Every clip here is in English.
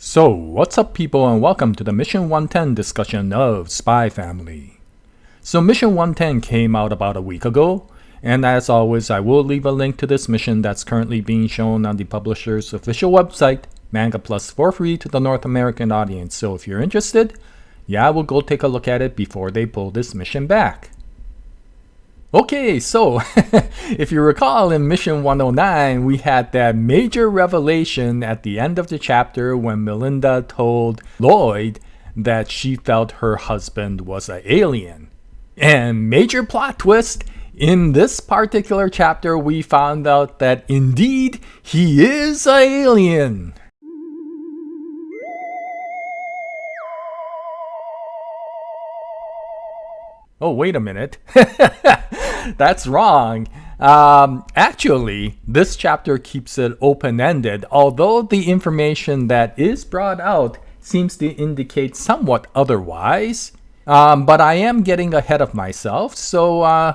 So, what's up people and welcome to the Mission 110 discussion of Spy Family. So Mission 110 came out about a week ago, and as always I will leave a link to this mission that's currently being shown on the publisher's official website, Manga Plus, for free to the North American audience. So if you're interested, we'll go take a look at it before they pull this mission back. Okay, so if you recall in Mission 109, we had that major revelation at the end of the chapter when Melinda told Lloyd that she felt her husband was an alien. And major plot twist, in this particular chapter we found out that indeed he is an alien. Oh, wait a minute. That's wrong. Actually, this chapter keeps it open-ended, although the information that is brought out seems to indicate somewhat otherwise. But I am getting ahead of myself, so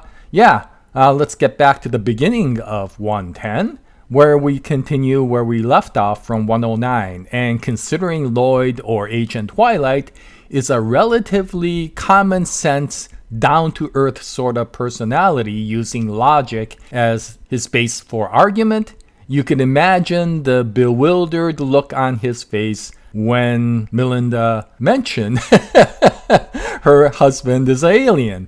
let's get back to the beginning of 110, where we continue where we left off from 109. And considering Lloyd, or Agent Twilight, is a relatively common sense, down-to-earth sort of personality using logic as his base for argument, you can imagine the bewildered look on his face when Melinda mentioned her husband is an alien.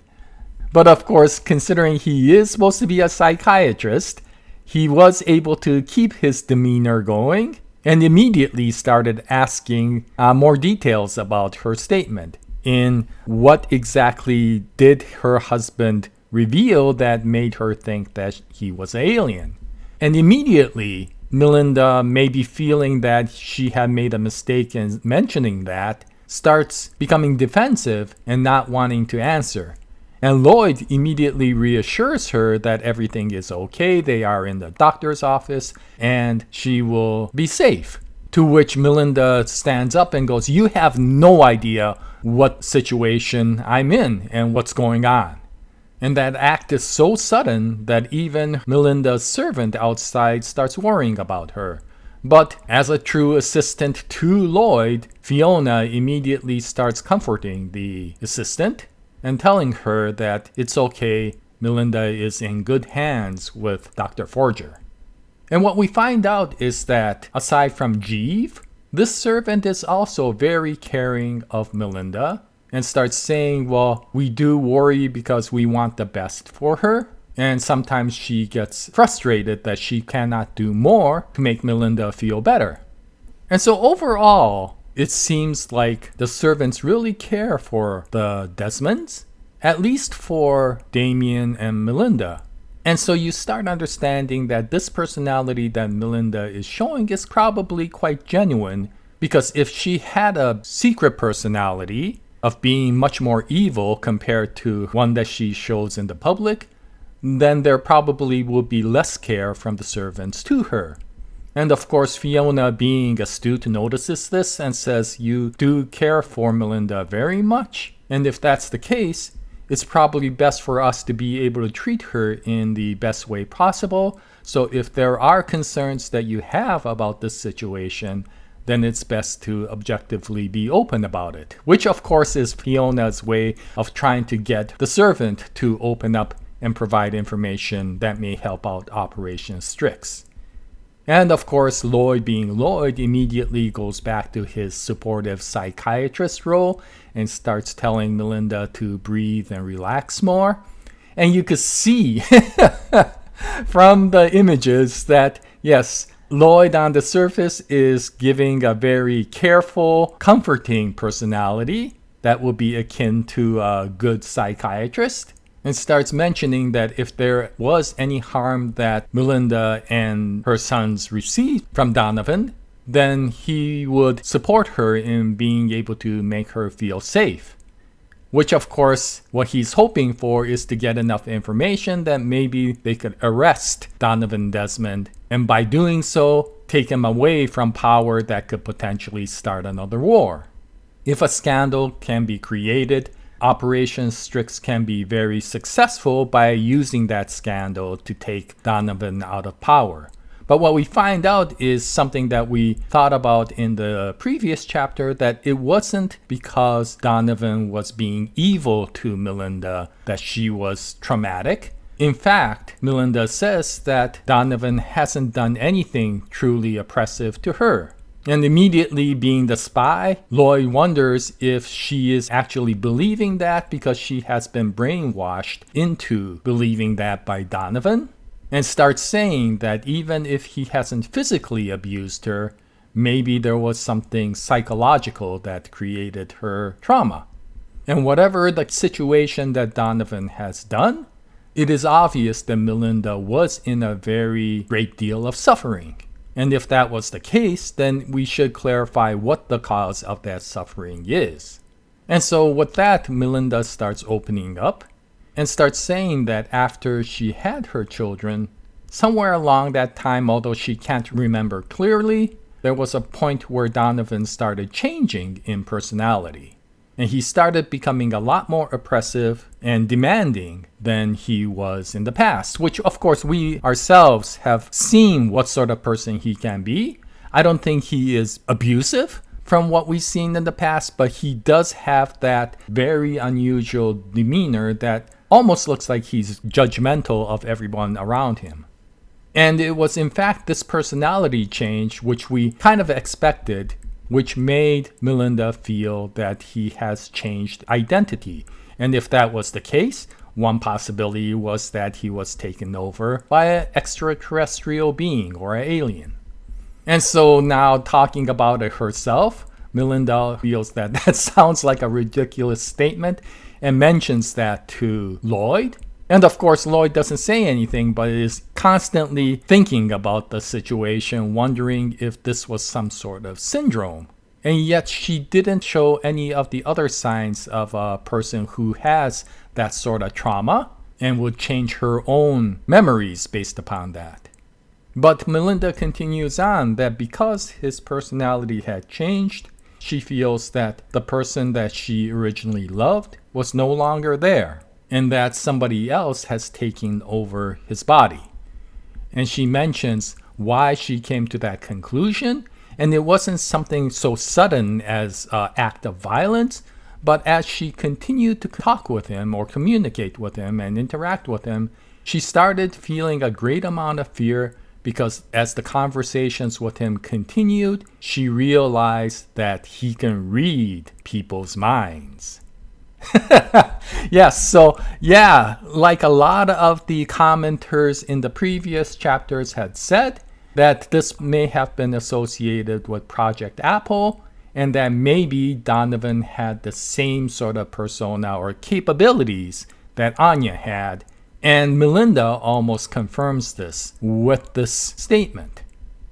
But of course, considering he is supposed to be a psychiatrist, he was able to keep his demeanor going and immediately started asking more details about her statement. In what exactly did her husband reveal that made her think that he was an alien? And immediately, Melinda, maybe feeling that she had made a mistake in mentioning that, starts becoming defensive and not wanting to answer. And Lloyd immediately reassures her that everything is okay, they are in the doctor's office, and she will be safe. To which Melinda stands up and goes, "You have no idea what situation I'm in and what's going on." And that act is so sudden that even Melinda's servant outside starts worrying about her. But as a true assistant to Lloyd, Fiona immediately starts comforting the assistant and telling her that it's okay, Melinda is in good hands with Dr. Forger. And what we find out is that, aside from Jeeve, this servant is also very caring of Melinda and starts saying, well, we do worry because we want the best for her. And sometimes she gets frustrated that she cannot do more to make Melinda feel better. And so overall, it seems like the servants really care for the Desmonds, at least for Damien and Melinda. And so you start understanding that this personality that Melinda is showing is probably quite genuine, because if she had a secret personality of being much more evil compared to one that she shows in the public, then there probably would be less care from the servants to her. And of course, Fiona, being astute, notices this and says, you do care for Melinda very much, and if that's the case, it's probably best for us to be able to treat her in the best way possible. So if there are concerns that you have about this situation, then it's best to objectively be open about it. Which of course is Fiona's way of trying to get the servant to open up and provide information that may help out Operation Strix. And of course, Lloyd, being Lloyd, immediately goes back to his supportive psychiatrist role and starts telling Melinda to breathe and relax more. And you could see from the images that, yes, Lloyd on the surface is giving a very careful, comforting personality that will be akin to a good psychiatrist. And starts mentioning that if there was any harm that Melinda and her sons received from Donovan, then he would support her in being able to make her feel safe. Which of course, what he's hoping for is to get enough information that maybe they could arrest Donovan Desmond, and by doing so, take him away from power that could potentially start another war. If a scandal can be created, Operation Strix can be very successful by using that scandal to take Donovan out of power. But what we find out is something that we thought about in the previous chapter, that it wasn't because Donovan was being evil to Melinda that she was traumatic. In fact, Melinda says that Donovan hasn't done anything truly oppressive to her. And immediately, being the spy, Lloyd wonders if she is actually believing that because she has been brainwashed into believing that by Donovan, and starts saying that even if he hasn't physically abused her, maybe there was something psychological that created her trauma. And whatever the situation that Donovan has done, it is obvious that Melinda was in a very great deal of suffering. And if that was the case, then we should clarify what the cause of that suffering is. And so with that, Melinda starts opening up and starts saying that after she had her children, somewhere along that time, although she can't remember clearly, there was a point where Donovan started changing in personality. And he started becoming a lot more oppressive and demanding than he was in the past, which of course we ourselves have seen what sort of person he can be. I don't think he is abusive from what we've seen in the past, but he does have that very unusual demeanor that almost looks like he's judgmental of everyone around him. And it was in fact this personality change which we kind of expected, which made Melinda feel that he has changed identity. And if that was the case, one possibility was that he was taken over by an extraterrestrial being or an alien. And so now, talking about it herself, Melinda feels that that sounds like a ridiculous statement and mentions that to Lloyd. And of course, Lloyd doesn't say anything, but is constantly thinking about the situation, wondering if this was some sort of syndrome. And yet she didn't show any of the other signs of a person who has that sort of trauma and would change her own memories based upon that. But Melinda continues on that because his personality had changed, she feels that the person that she originally loved was no longer there, and that somebody else has taken over his body. And she mentions why she came to that conclusion, and it wasn't something so sudden as an act of violence, but as she continued to talk with him or communicate with him and interact with him, she started feeling a great amount of fear, because as the conversations with him continued, she realized that he can read people's minds. Yes, so yeah, like a lot of the commenters in the previous chapters had said, that this may have been associated with Project AHAAA, and that maybe Donovan had the same sort of persona or capabilities that Anya had. And Melinda almost confirms this with this statement.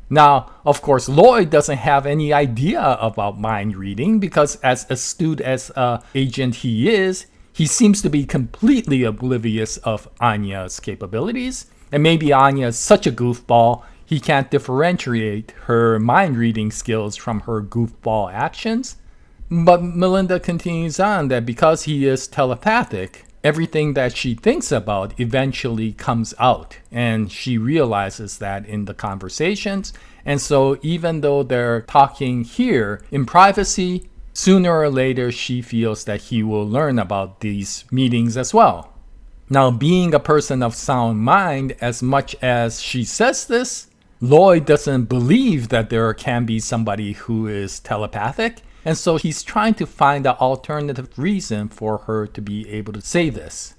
Now, of course, Lloyd doesn't have any idea about mind reading because as astute as an agent he is, he seems to be completely oblivious of Anya's capabilities. And maybe Anya is such a goofball, he can't differentiate her mind reading skills from her goofball actions. But Melinda continues on that because he is telepathic, everything that she thinks about eventually comes out, and she realizes that in the conversations. And so even though they're talking here in privacy, sooner or later she feels that he will learn about these meetings as well. Now, being a person of sound mind, as much as she says this, Lloyd doesn't believe that there can be somebody who is telepathic. And so he's trying to find an alternative reason for her to be able to say this.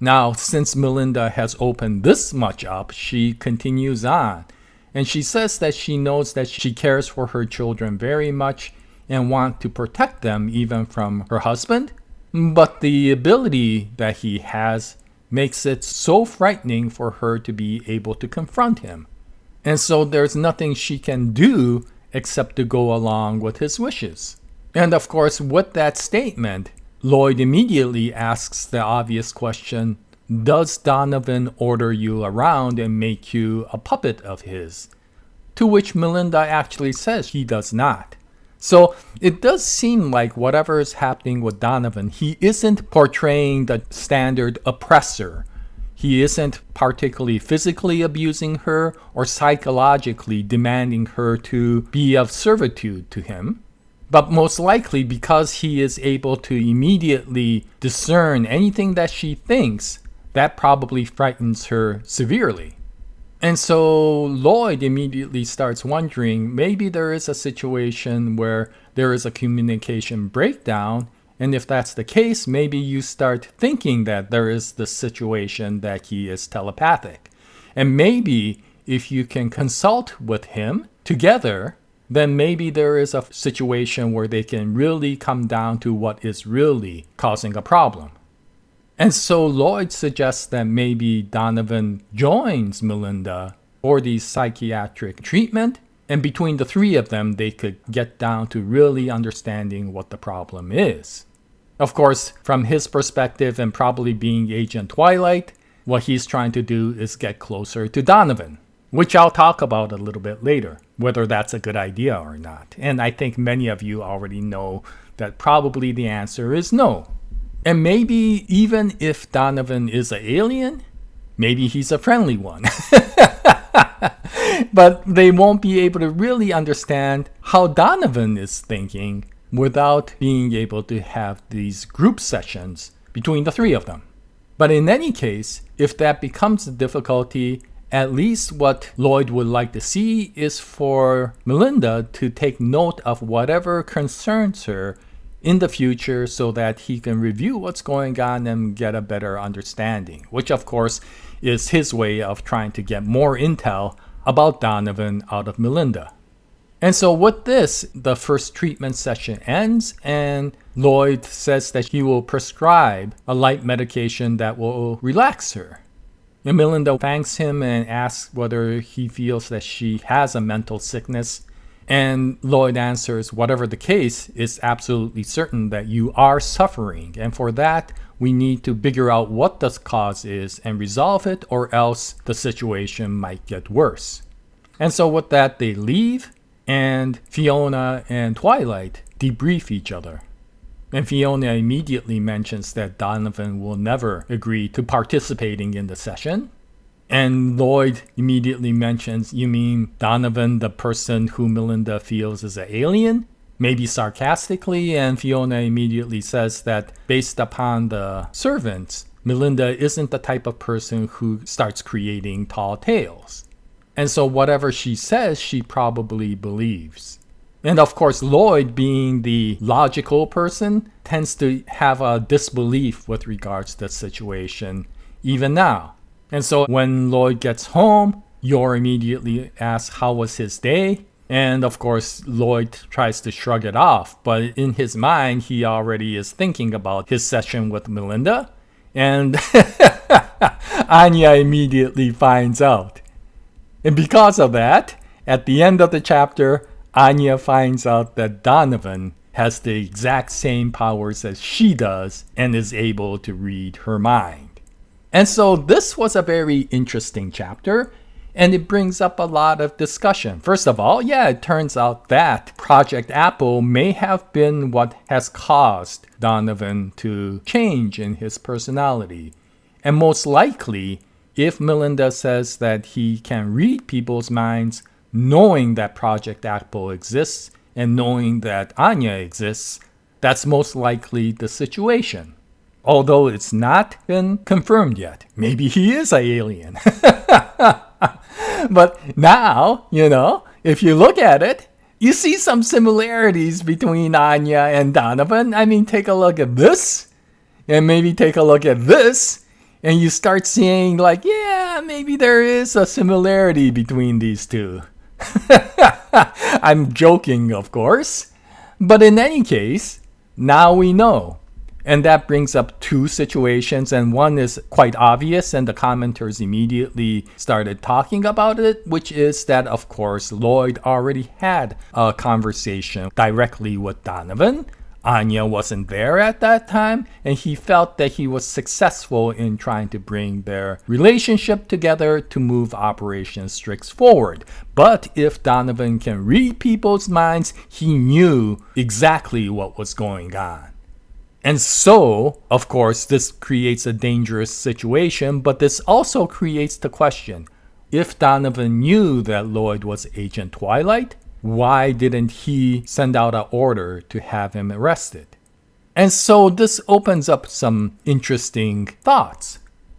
Now, since Melinda has opened this much up, she continues on. And she says that she knows that she cares for her children very much and wants to protect them even from her husband. But the ability that he has makes it so frightening for her to be able to confront him. And so there's nothing she can do except to go along with his wishes. And of course, with that statement, Lloyd immediately asks the obvious question, does Donovan order you around and make you a puppet of his? To which Melinda actually says he does not. So it does seem like whatever is happening with Donovan, he isn't portraying the standard oppressor. he isn't particularly physically abusing her or psychologically demanding her to be of servitude to him. But most likely because he is able to immediately discern anything that she thinks, that probably frightens her severely. And so Lloyd immediately starts wondering, maybe there is a situation where there is a communication breakdown. And if that's the case, maybe you start thinking that there is the situation that he is telepathic. And maybe if you can consult with him together, then maybe there is a situation where they can really come down to what is really causing a problem. And so Lloyd suggests that maybe Donovan joins Melinda for the psychiatric treatment, and between the three of them, they could get down to really understanding what the problem is. Of course, from his perspective and probably being Agent Twilight, what he's trying to do is get closer to Donovan, which I'll talk about a little bit later, whether that's a good idea or not. And I think many of you already know that probably the answer is no. And maybe even if Donovan is an alien, maybe he's a friendly one. But they won't be able to really understand how Donovan is thinking without being able to have these group sessions between the three of them. But in any case, if that becomes a difficulty, at least what Lloyd would like to see is for Melinda to take note of whatever concerns her in the future so that he can review what's going on and get a better understanding, which of course is his way of trying to get more intel about Donovan out of Melinda. And so with this, the first treatment session ends, and Lloyd says that he will prescribe a light medication that will relax her. And Melinda thanks him and asks whether he feels that she has a mental sickness. And Lloyd answers, whatever the case, it's absolutely certain that you are suffering. And for that, we need to figure out what the cause is and resolve it, or else the situation might get worse. And so with that, they leave, and Fiona and Twilight debrief each other. And Fiona immediately mentions that Donovan will never agree to participating in the session. And Lloyd immediately mentions, you mean Donovan, the person who Melinda feels is an alien? Maybe sarcastically, and Fiona immediately says that based upon the servants, Melinda isn't the type of person who starts creating tall tales. And so whatever she says, she probably believes. And of course, Lloyd, being the logical person, tends to have a disbelief with regards to the situation, even now. And so when Lloyd gets home, Yor immediately asks how was his day. And of course, Lloyd tries to shrug it off. But in his mind, he already is thinking about his session with Melinda. And Anya immediately finds out. And because of that, at the end of the chapter, Anya finds out that Donovan has the exact same powers as she does and is able to read her mind. And so this was a very interesting chapter, and it brings up a lot of discussion. First of all, it turns out that Project Apple may have been what has caused Donovan to change in his personality. And most likely, if Melinda says that he can read people's minds, knowing that Project Apple exists and knowing that Anya exists, that's most likely the situation. Although it's not been confirmed yet. Maybe he is an alien. But now, if you look at it, you see some similarities between Anya and Donovan. I mean, take a look at this, and maybe take a look at this, and you start seeing maybe there is a similarity between these two. I'm joking, of course. But in any case, now we know. And that brings up two situations, and one is quite obvious, and the commenters immediately started talking about it, which is that, of course, Lloyd already had a conversation directly with Donovan. Anya wasn't there at that time, and he felt that he was successful in trying to bring their relationship together to move Operation Strix forward. But if Donovan can read people's minds, he knew exactly what was going on. And so, of course, this creates a dangerous situation, but this also creates the question, if Donovan knew that Lloyd was Agent Twilight, why didn't he send out an order to have him arrested? And so this opens up some interesting thoughts.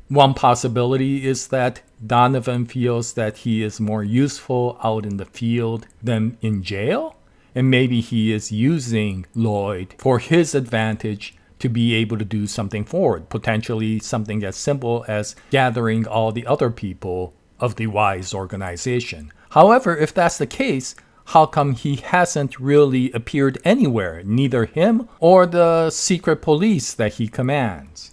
One possibility is that Donovan feels that he is more useful out in the field than in jail, and maybe he is using Lloyd for his advantage to be able to do something forward, potentially something as simple as gathering all the other people of the WISE organization. However, if that's the case, how come he hasn't really appeared anywhere, neither him or the secret police that he commands?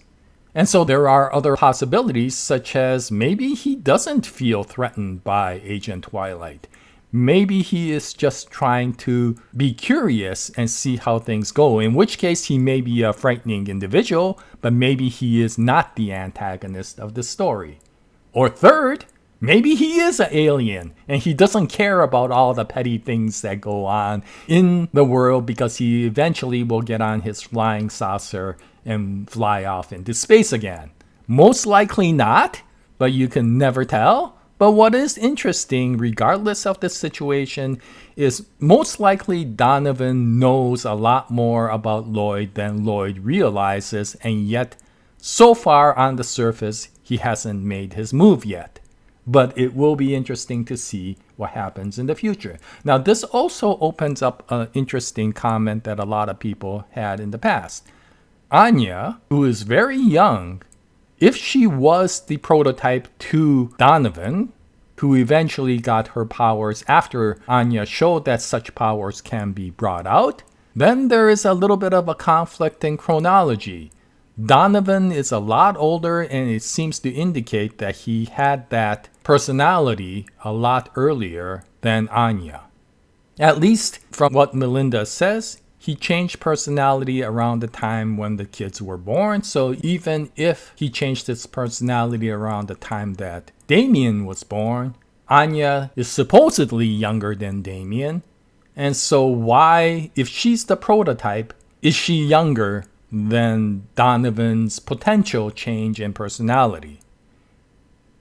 And so there are other possibilities, such as maybe he doesn't feel threatened by Agent Twilight. Maybe he is just trying to be curious and see how things go, in which case he may be a frightening individual, but maybe he is not the antagonist of the story. Or third, maybe he is an alien and he doesn't care about all the petty things that go on in the world because he eventually will get on his flying saucer and fly off into space again. Most likely not, but you can never tell. But what is interesting, regardless of the situation, is most likely Donovan knows a lot more about Lloyd than Lloyd realizes, and yet, so far on the surface, he hasn't made his move yet. But it will be interesting to see what happens in the future. Now, this also opens up an interesting comment that a lot of people had in the past. Anya, who is very young, if she was the prototype to Donovan, who eventually got her powers after Anya showed that such powers can be brought out, then there is a little bit of a conflict in chronology. Donovan is a lot older, and it seems to indicate that he had that personality a lot earlier than Anya. At least from what Melinda says, he changed personality around the time when the kids were born, so even if he changed his personality around the time that Damien was born, Anya is supposedly younger than Damien. And so why, if she's the prototype, is she younger than Donovan's potential change in personality?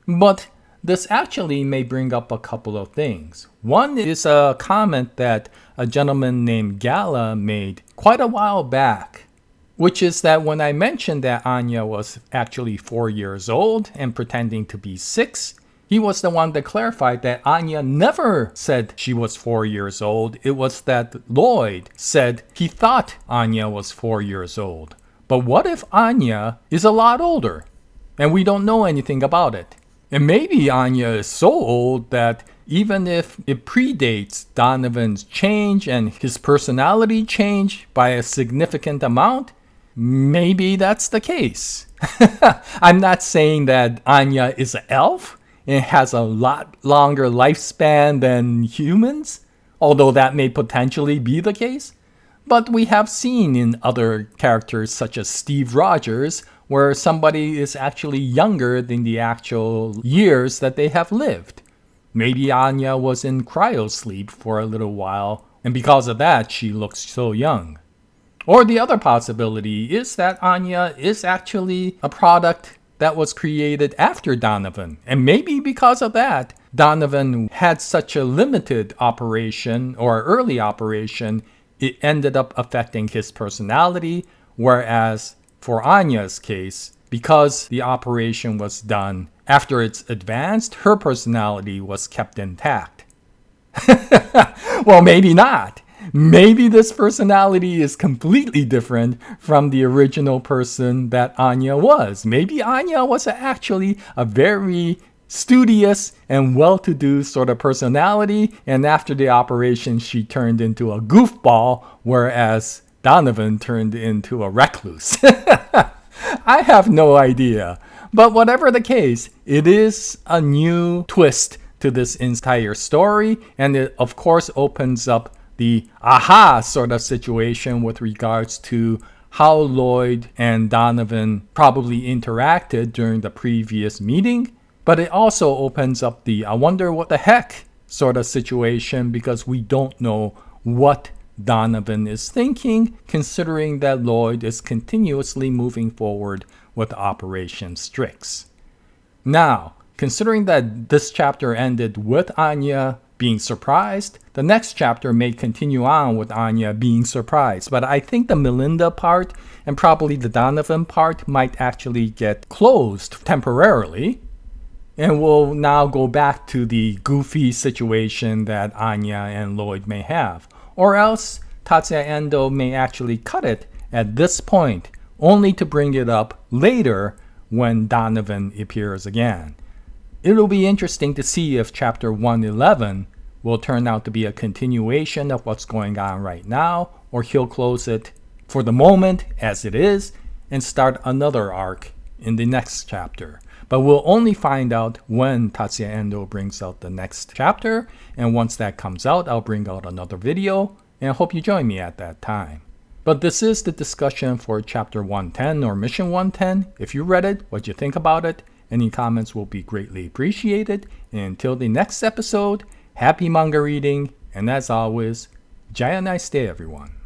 But this actually may bring up a couple of things. One is a comment that a gentleman named Gala made quite a while back, which is that when I mentioned that Anya was actually 4 years old and pretending to be 6, he was the one that clarified that Anya never said she was 4 years old. It was that Lloyd said he thought Anya was 4 years old. But what if Anya is a lot older and we don't know anything about it? And maybe Anya is so old that even if it predates Donovan's change and his personality change by a significant amount, maybe that's the case. I'm not saying that Anya is an elf and has a lot longer lifespan than humans, although that may potentially be the case. But we have seen in other characters such as Steve Rogers where somebody is actually younger than the actual years that they have lived. Maybe Anya was in cryosleep for a little while, and because of that, she looks so young. Or the other possibility is that Anya is actually a product that was created after Donovan. And maybe because of that, Donovan had such a limited operation or early operation, it ended up affecting his personality, whereas for Anya's case, because the operation was done after it's advanced, her personality was kept intact. Well, maybe not. Maybe this personality is completely different from the original person that Anya was. Maybe Anya was actually a very studious and well-to-do sort of personality, and after the operation she turned into a goofball, whereas Donovan turned into a recluse. I have no idea. But whatever the case, it is a new twist to this entire story, and it of course opens up the AHAAA sort of situation with regards to how Lloyd and Donovan probably interacted during the previous meeting. But it also opens up the I wonder what the heck sort of situation, because we don't know what Donovan is thinking, considering that Lloyd is continuously moving forward with Operation Strix. Now, considering that this chapter ended with Anya being surprised, the next chapter may continue on with Anya being surprised. But I think the Melinda part and probably the Donovan part might actually get closed temporarily. And we'll now go back to the goofy situation that Anya and Lloyd may have. Or else, Tatsuya Endo may actually cut it at this point, only to bring it up later when Donovan appears again. It'll be interesting to see if chapter 111 will turn out to be a continuation of what's going on right now, or he'll close it for the moment as it is and start another arc in the next chapter. But we'll only find out when Tatsuya Endo brings out the next chapter, and once that comes out, I'll bring out another video, and I hope you join me at that time. But this is the discussion for chapter 110 or mission 110. If you read it, what you think about it, any comments will be greatly appreciated. And until the next episode, happy manga reading, and as always, Jaya, nice day everyone.